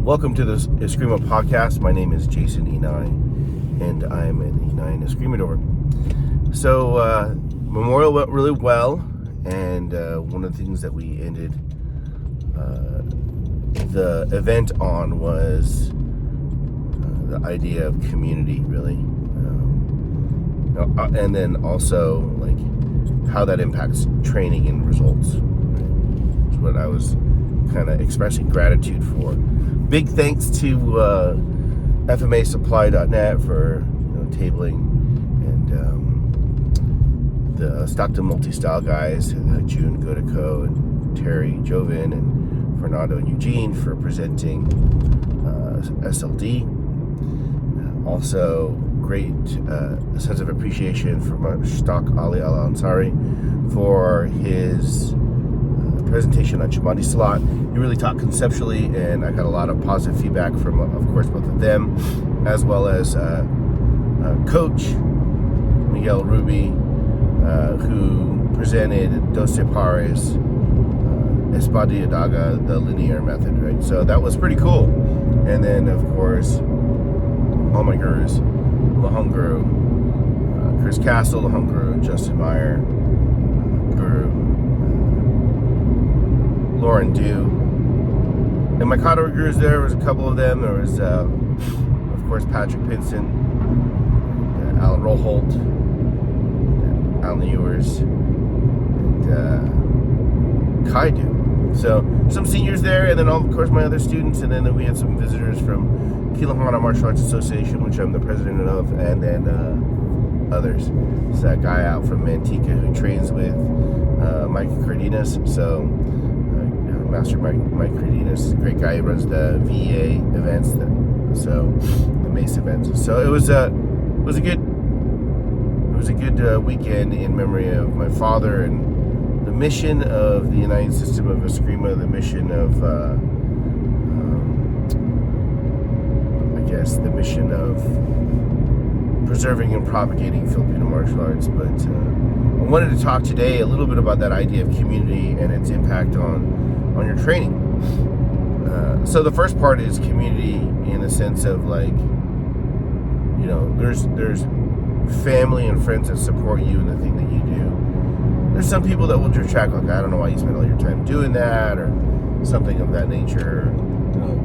Welcome to this Eskrima podcast. My name is Jason Enai, and I am an Enai Escrimador. So, Memorial went really well, and one of the things that we ended the event on was the idea of community, really. And then also, like, how that impacts training and results. That's what I was kind of expressing gratitude for. Big thanks to FMAsupply.net for tabling, and the Stockton Multi-Style guys, June Godico and Terry Joven and Fernando and Eugene for presenting SLD. Also, great sense of appreciation from Mushtaq Ali Al-Ansari for his presentation on Chamadi Salat. He really talked conceptually, and I got a lot of positive feedback from, of course, both of them, as well as Coach Miguel Ruby, who presented Dos Pares, Espada Daga, the linear method, right? So that was pretty cool. And then, of course, all my gurus, Lahong Guru, Chris Castle, Lahong Guru, Justin Meyer, Guru, Lauren Dew, and my Kadar gurus. There was a couple of them. There was, of course, Patrick Pinson, Alan Roholt, Alan Ewers, and Kaidu. So some seniors there, and then of course my other students, and then we had some visitors from Kilahana Martial Arts Association, which I'm the president of, and then others. There's that guy out from Manteca who trains with Mike Cardenas. So Master Mike Cardenas, a great guy. He runs the VEA events, the MACE events. So it was a good weekend in memory of my father and the mission of the United System of Eskrima, the mission of the mission of preserving and propagating Filipino martial arts. But I wanted to talk today a little bit about that idea of community and its impact on your training. So the first part is community in the sense of, like, there's family and friends that support you in the thing that you do. There's some people that will detract, like, I don't know why you spend all your time doing that, or something of that nature.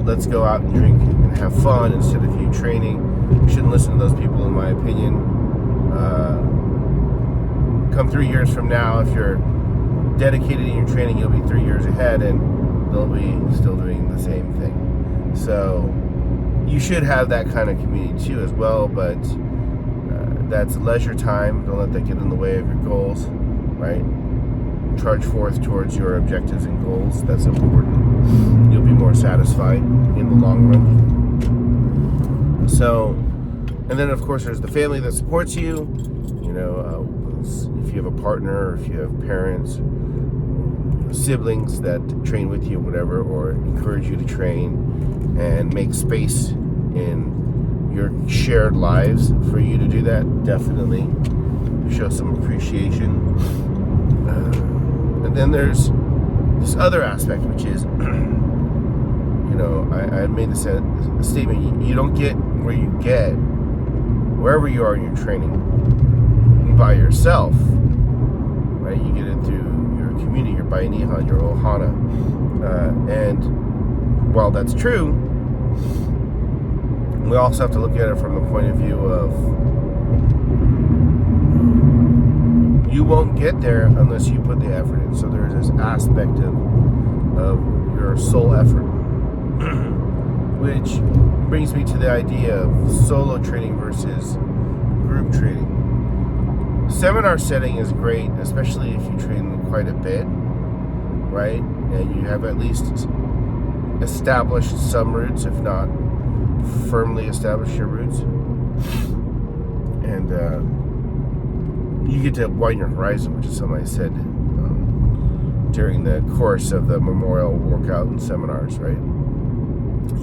Let's go out and drink and have fun instead of you training. You shouldn't listen to those people, in my opinion. Come 3 years from now, if you're dedicated in your training, you'll be 3 years ahead, and they'll be still doing the same thing. So you should have that kind of community too as well, but that's leisure time. Don't let that get in the way of your goals, right? Charge forth towards your objectives and goals. That's important. You'll be more satisfied in the long run. So, and then of course there's the family that supports you. If you have a partner, or if you have parents, siblings that train with you, whatever, or encourage you to train and make space in your shared lives for you to do that, definitely show some appreciation. And then there's this other aspect, which is, I made this statement: you don't get where you get wherever you are in your training by yourself, right? You get it through your community, your Bayanihan, your Ohana. And while that's true, we also have to look at it from the point of view of you won't get there unless you put the effort in. So there's this aspect of your soul effort, which brings me to the idea of solo training versus group training. Seminar setting is great, especially if you train quite a bit, right? And you have at least established some roots, if not firmly established your roots. And you get to widen your horizon, which is something I said during the course of the memorial workout and seminars, right?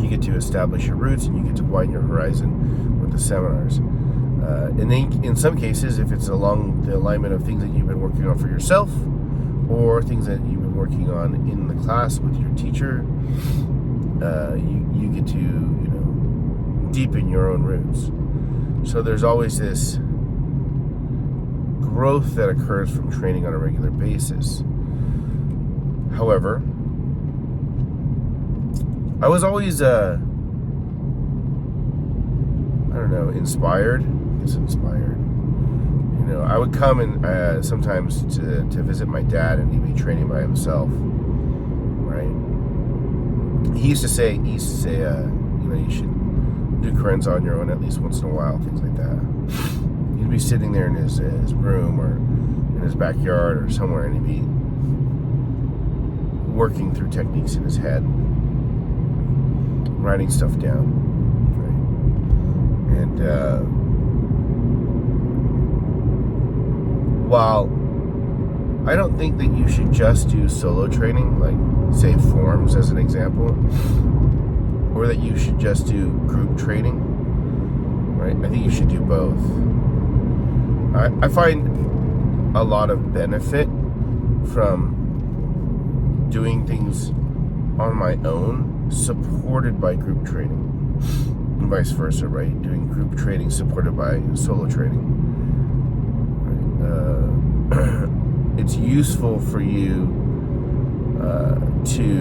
You get to establish your roots, and you get to widen your horizon with the seminars. And then in some cases, if it's along the alignment of things that you've been working on for yourself, or things that you've been working on in the class with your teacher, you get to, deepen your own roots. So there's always this growth that occurs from training on a regular basis. However, I was always, inspired. It's inspired. I would come and sometimes to visit my dad, and he'd be training by himself, right? He used to say, you should do Korenza on your own at least once in a while, things like that. He'd be sitting there in his room or in his backyard or somewhere, and he'd be working through techniques in his head, writing stuff down, right? And while I don't think that you should just do solo training, like say forms as an example, or that you should just do group training, right? I think you should do both. I find a lot of benefit from doing things on my own, supported by group training, and vice versa, right? Doing group training supported by solo training. It's useful for you to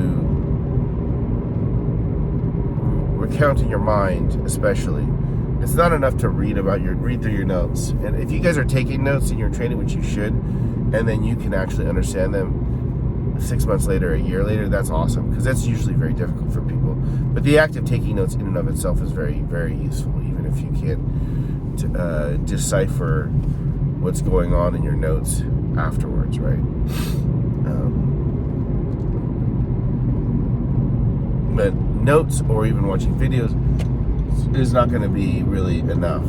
recount in your mind, especially. It's not enough to read through your notes. And if you guys are taking notes in your training, which you should, and then you can actually understand them 6 months later, a year later, that's awesome, because that's usually very difficult for people. But the act of taking notes in and of itself is very, very useful, even if you can't decipher what's going on in your notes afterwards, right? But notes or even watching videos is not going to be really enough.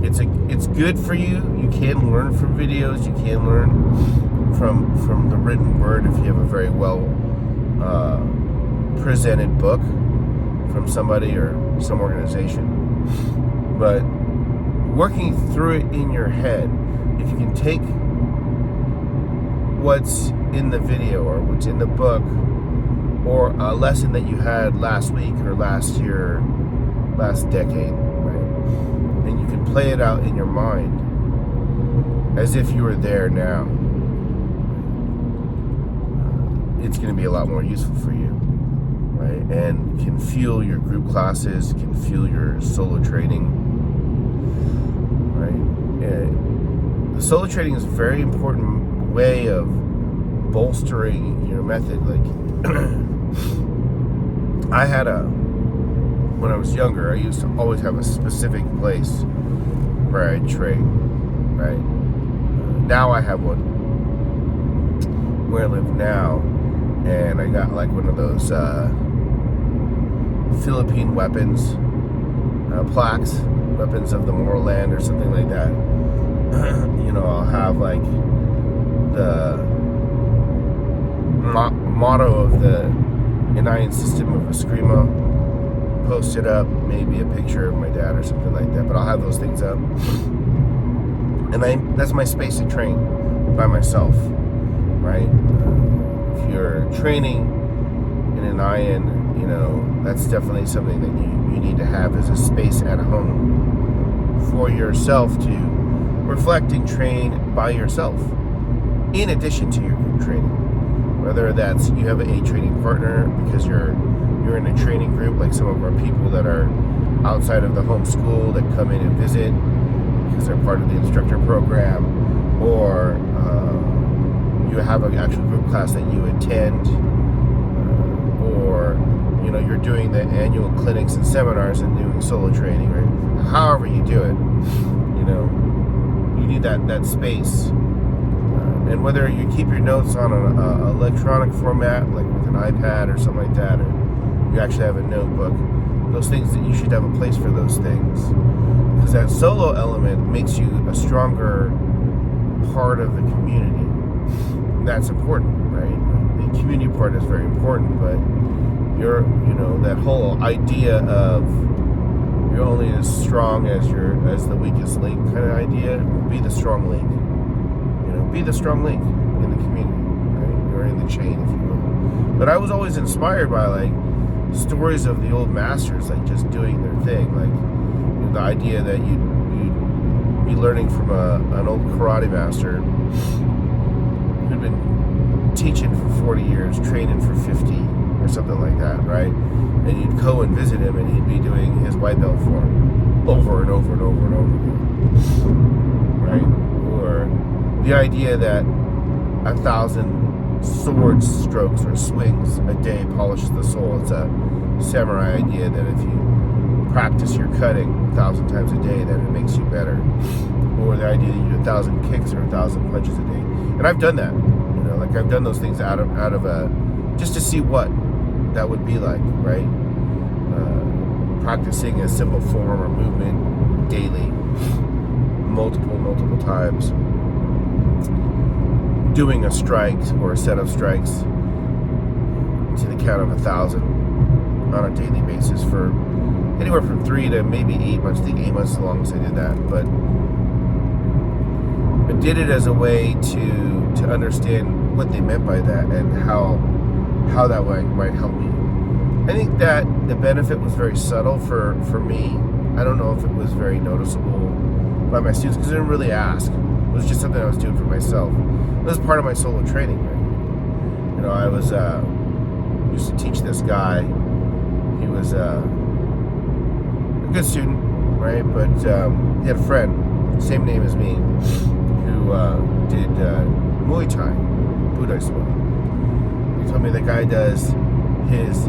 It's good for you. You can learn from videos. You can learn from the written word if you have a very well presented book from somebody or some organization. But working through it in your head, if you can take what's in the video or what's in the book, or a lesson that you had last week or last year, last decade, right? And you can play it out in your mind as if you were there now. It's going to be a lot more useful for you, right? And can fuel your group classes, can fuel your solo training, right? The solo training is a very important way of bolstering your method. Like, when I was younger, I used to always have a specific place where I'd train, right? Now I have one where I live now, and I got like one of those Philippine weapons plaques, weapons of the moral land or something like that. I'll have like the motto of the United System of Eskrima posted up, maybe a picture of my dad or something like that, but I'll have those things up. And that's my space to train by myself, right? If you're training in an IN, that's definitely something that you need to have as a space at home for yourself to reflect and train by yourself, in addition to your group training. Whether that's you have a training partner because you're in a training group, like some of our people that are outside of the home school that come in and visit because they're part of the instructor program, or you have an actual group class that you attend, or you're doing the annual clinics and seminars and doing solo training, right? However you do it, you need that space. And whether you keep your notes on an electronic format, like with an iPad or something like that, or you actually have a notebook, those things, that you should have a place for those things. Because that solo element makes you a stronger part of the community. And that's important, right? The community part is very important, but that whole idea of you're only as strong as the weakest link kind of idea, be the strong link. Be the strong link in the community, right? Or in the chain, if you will. But I was always inspired by stories of the old masters, like just doing their thing, like the idea that you'd be learning from an old karate master who'd been teaching for 40 years, training for 50 or something like that, right? And you'd go and visit him and he'd be doing his white belt form over and over and over and over again, right? Or the idea that 1,000 sword strokes or swings a day polishes the soul. It's a samurai idea that if you practice your cutting 1,000 times a day, that it makes you better. Or the idea that you do 1,000 kicks or 1,000 punches a day. And I've done that. You know, like I've done those things out of a just to see what that would be like, right? Practicing a simple form or movement daily, multiple times. Doing a strike or a set of strikes to the count of 1,000 on a daily basis for anywhere from 3 to maybe 8 months. I think 8 months as long as I did that. But I did it as a way to understand what they meant by that and how that might help me. I think that the benefit was very subtle for me. I don't know if it was very noticeable by my students because I didn't really ask. It was just something I was doing for myself. It was part of my solo training, right? You know, I was used to teach this guy. He was a good student, right? But he had a friend, same name as me, who did Muay Thai, Buddhism. He told me the guy does his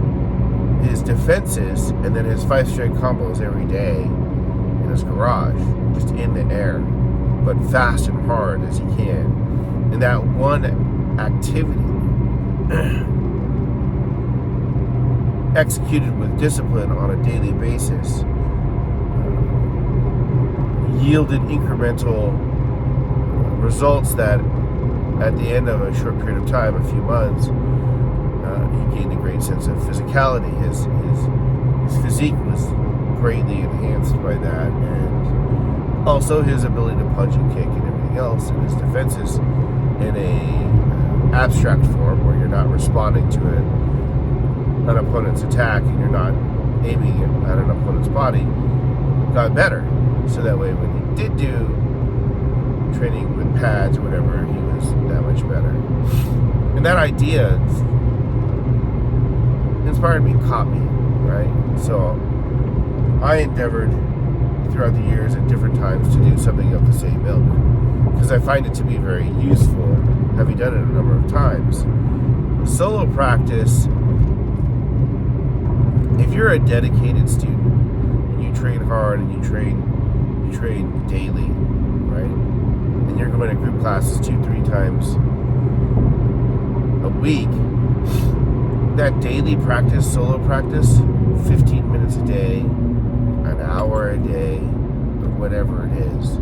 defenses and then his 5 straight combos every day in his garage, just in the air, but fast and hard as he can. And that one activity executed with discipline on a daily basis yielded incremental results that at the end of a short period of time, a few months, he gained a great sense of physicality. His physique was greatly enhanced by that, and also his ability to punch and kick and everything else, and his defenses in a abstract form where you're not responding to an opponent's attack and you're not aiming at an opponent's body, got better. So that way when he did do training with pads or whatever, he was that much better. And that idea inspired me, caught me, right? So I endeavored throughout the years at different times to do something of the same ilk, because I find it to be very useful, having done it a number of times. Solo practice, if you're a dedicated student and you train hard and you train daily, right? And you're going to group classes 2-3 times a week, that daily practice, solo practice, 15 minutes a day, an hour a day, or whatever it is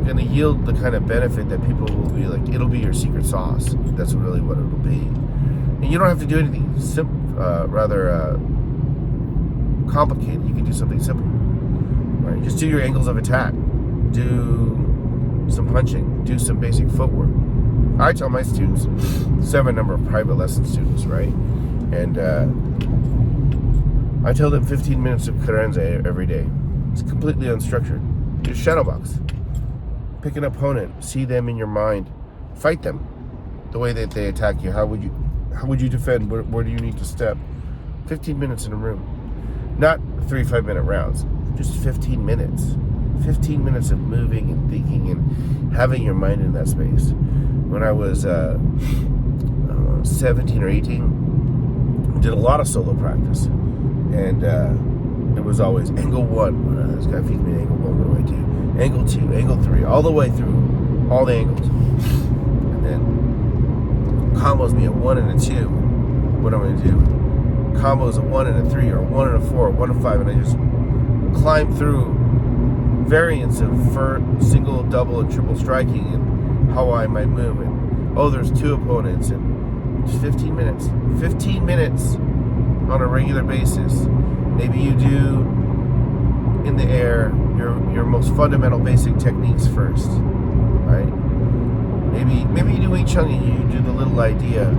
going to yield the kind of benefit that people will be like, it'll be your secret sauce. That's really what it'll be. And you don't have to do anything complicated. You can do something simple, right? Just do your angles of attack, do some punching, do some basic footwork. I tell my students, so I have a number of private lesson students, right? And I tell them 15 minutes of karenze every day. It's completely unstructured. Just shadow box. Pick an opponent, see them in your mind, fight them the way that they attack you. How would you defend? Where do you need to step? 15 minutes in a room. Not 3 5-minute rounds. Just 15 minutes. 15 minutes of moving and thinking and having your mind in that space. When I was 17 or 18, I did a lot of solo practice. And it was always angle 1. This guy feeds me angle 1. What do I do? Angle 2, angle 3, all the way through all the angles. And then combos me a 1 and a 2. What am I going to do? Combos a 1 and a 3, or a 1 and a 4, or 1 and 5, and I just climb through variants of single, double, and triple striking and how I might move. And there's 2 opponents, and it's 15 minutes. 15 minutes on a regular basis. Maybe you do in the air your most fundamental basic techniques first, right? Maybe you do Wing Chun and you do the little idea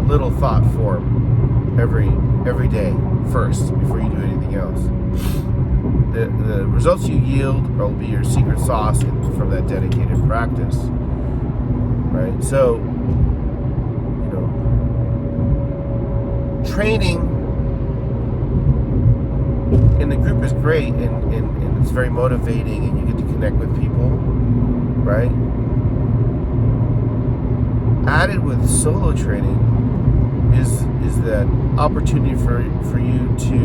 little thought form every day first before you do anything else. The results you yield will be your secret sauce from that dedicated practice, right? So, training in the group is great, and it's very motivating, and you get to connect with people, right? Added with solo training is that opportunity for you to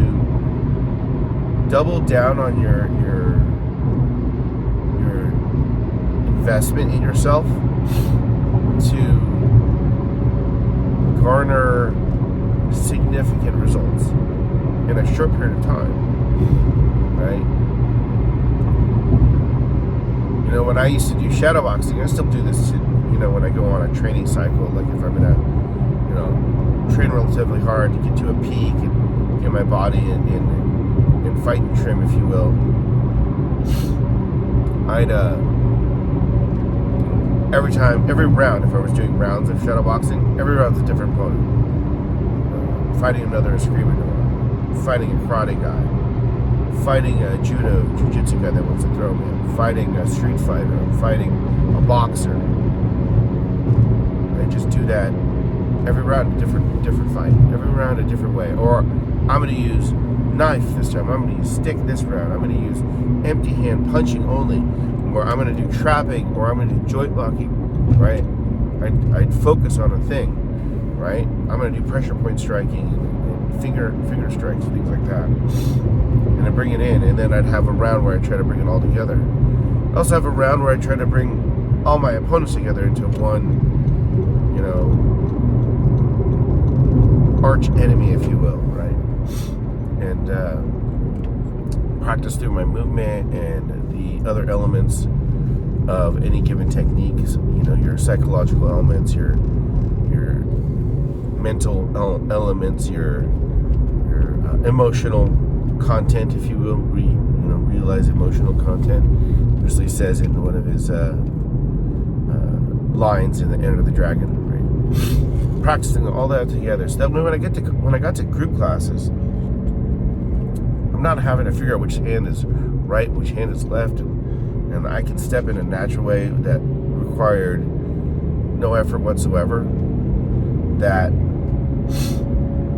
double down on your investment in yourself, to garner significant results in a short period of time, right? When I used to do shadowboxing, I still do this, when I go on a training cycle, like if I'm gonna, train relatively hard to get to a peak and get my body in fighting trim, if you will, I'd, every round, if I was doing rounds of shadowboxing, every round's a different opponent. Fighting another Eskrima, fighting a karate guy, fighting a judo, jiu-jitsu guy that wants to throw me, fighting a street fighter, fighting a boxer. I just do that every round, a different fight, every round a different way. Or I'm going to use knife this time, I'm going to use stick this round, I'm going to use empty hand punching only, or I'm going to do trapping, or I'm going to do joint locking, right? I'd focus on a thing. Right? I'm going to do pressure point striking and finger strikes and things like that. And I bring it in, and then I'd have a round where I try to bring it all together. I also have a round where I try to bring all my opponents together into one, arch enemy, if you will, right? And practice through my movement and the other elements of any given techniques, your psychological elements, your mental elements, your emotional content, if you will. Realize emotional content. Bruce Lee says in one of his lines in The Enter the Dragon, right? Practicing all that together. So that when I got to group classes, I'm not having to figure out which hand is right, which hand is left, and I can step in a natural way that required no effort whatsoever. That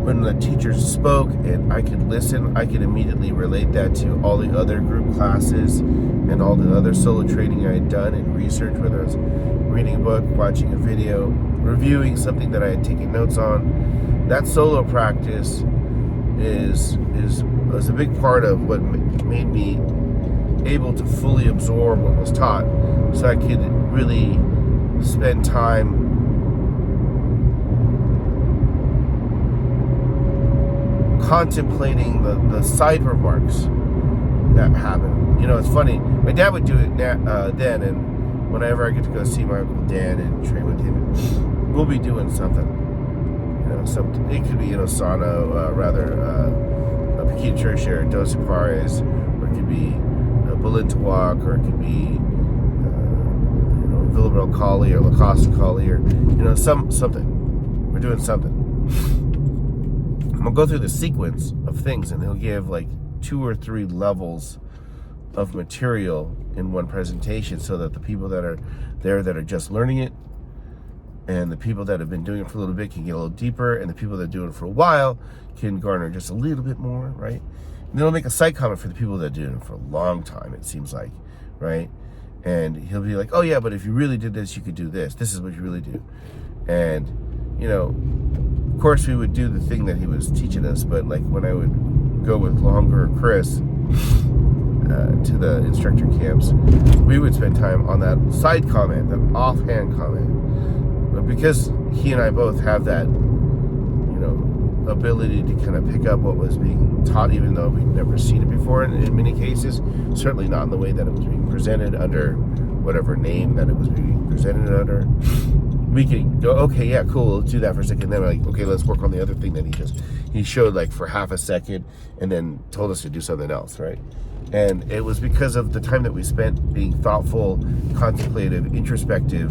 when the teachers spoke and I could listen, I could immediately relate that to all the other group classes and all the other solo training I had done and research, whether I was reading a book, watching a video, reviewing something that I had taken notes on. That solo practice was a big part of what made me able to fully absorb what was taught, so I could really spend time contemplating the side remarks that happen. It's funny. My dad would do it then, and whenever I get to go see my Uncle Dan and train with him, we'll be doing something. It could be, sauna, a Pequita Tertiary, Doce Pares, or it could be Balintawak, or it could be Villabel Kali or La Costa Kali, or something. We're doing something. I'm gonna go through the sequence of things, and he'll give like 2 or 3 levels of material in one presentation, so that the people that are there that are just learning it, and the people that have been doing it for a little bit can get a little deeper, and the people that do it for a while can garner just a little bit more, right? And then he'll make a side comment for the people that do it for a long time, it seems like, right? And he'll be like, oh yeah, but if you really did this, you could do this. This is what you really do. And, of course we would do the thing that he was teaching us, but like when I would go with Longer or Chris to the instructor camps, we would spend time on that side comment, that offhand comment. But because he and I both have that, ability to kind of pick up what was being taught, even though we'd never seen it before in many cases, certainly not in the way that it was being presented under whatever name that it was being presented under, we could go, okay, yeah, cool, let's do that for a second. Then we're like, okay, let's work on the other thing that he showed like for half a second and then told us to do something else, right? And it was because of the time that we spent being thoughtful, contemplative, introspective,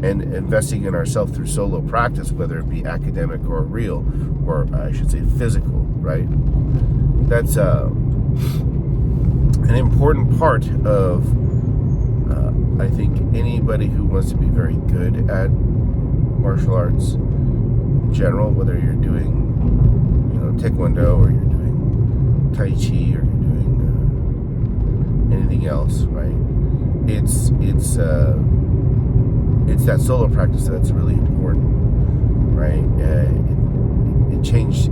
and investing in ourselves through solo practice, whether it be academic or real, or I should say physical, right? That's an important part of, I think, anybody who wants to be very good at martial arts in general, whether you're doing, Taekwondo, or you're doing Tai Chi, or you're doing anything else, right? It's that solo practice that's really important, right? It changes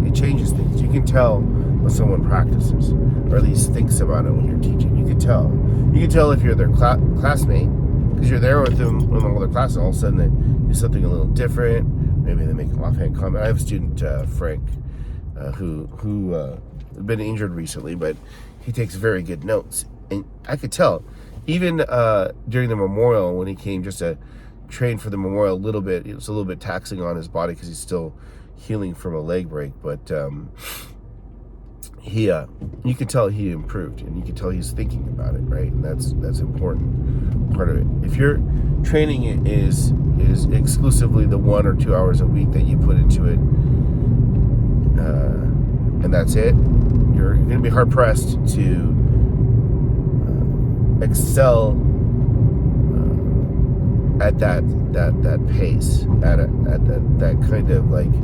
things. You can tell when someone practices, or at least thinks about it when you're teaching. You can tell. You can tell if you're their classmate, because you're there with them in all their classes. All of a sudden, they do something a little different. Maybe they make an offhand comment. I have a student, Frank, who been injured recently, but he takes very good notes, and I could tell, even during the memorial, when he came just to train for the memorial a little bit, it was a little bit taxing on his body because he's still healing from a leg break, but you can tell he improved, and you can tell he's thinking about it, right? And that's important part of it. If your training is exclusively the 1 or 2 hours a week that you put into it, and that's it, you're going to be hard pressed to excel at that pace, at that kind of like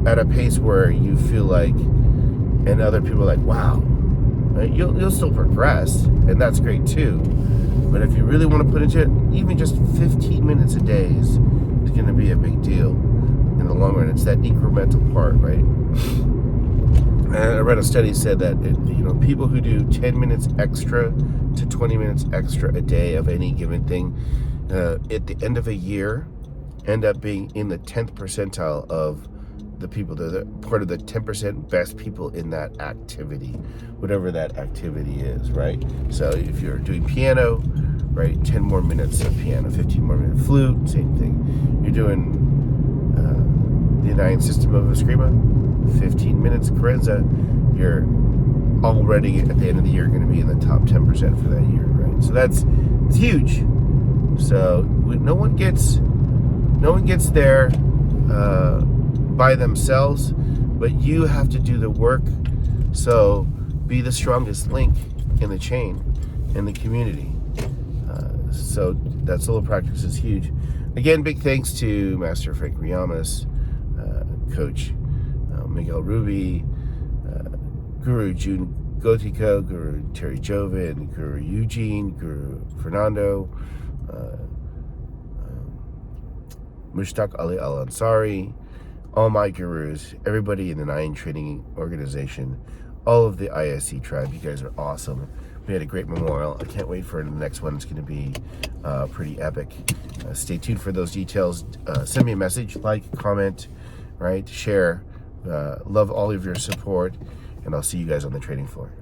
at a pace where you feel like, and other people are like, wow, right? You'll still progress, and that's great too. But if you really want to put into it, even just 15 minutes a day is going to be a big deal in the long run. It's that incremental part, right? And I read a study said that people who do 10 minutes extra to 20 minutes extra a day of any given thing, at the end of a year, end up being in the 10th percentile of the people that are part of the 10% best people in that activity, whatever that activity is, right? So if you're doing piano, right, 10 more minutes of piano, 15 more minutes flute, same thing. You're doing the United System of Eskrima, 15 minutes Carenza, you're already at the end of the year going to be in the top 10% for that year, right? So it's huge. So no one gets there by themselves, but you have to do the work. So be the strongest link in the chain, in the community. So that solo practice is huge. Again, big thanks to Master Frank Riamas, Coach Miguel Ruby, Guru June Gotiko, Guru Terry Joven, Guru Eugene, Guru Fernando, Mushtaq Ali Al-Ansari, all my gurus, everybody in the Nine Training Organization, all of the ISC tribe. You guys are awesome. We had a great memorial. I can't wait for the next one. It's going to be pretty epic. Stay tuned for those details. Send me a message, like, comment, right, share. Love all of your support, and I'll see you guys on the training floor.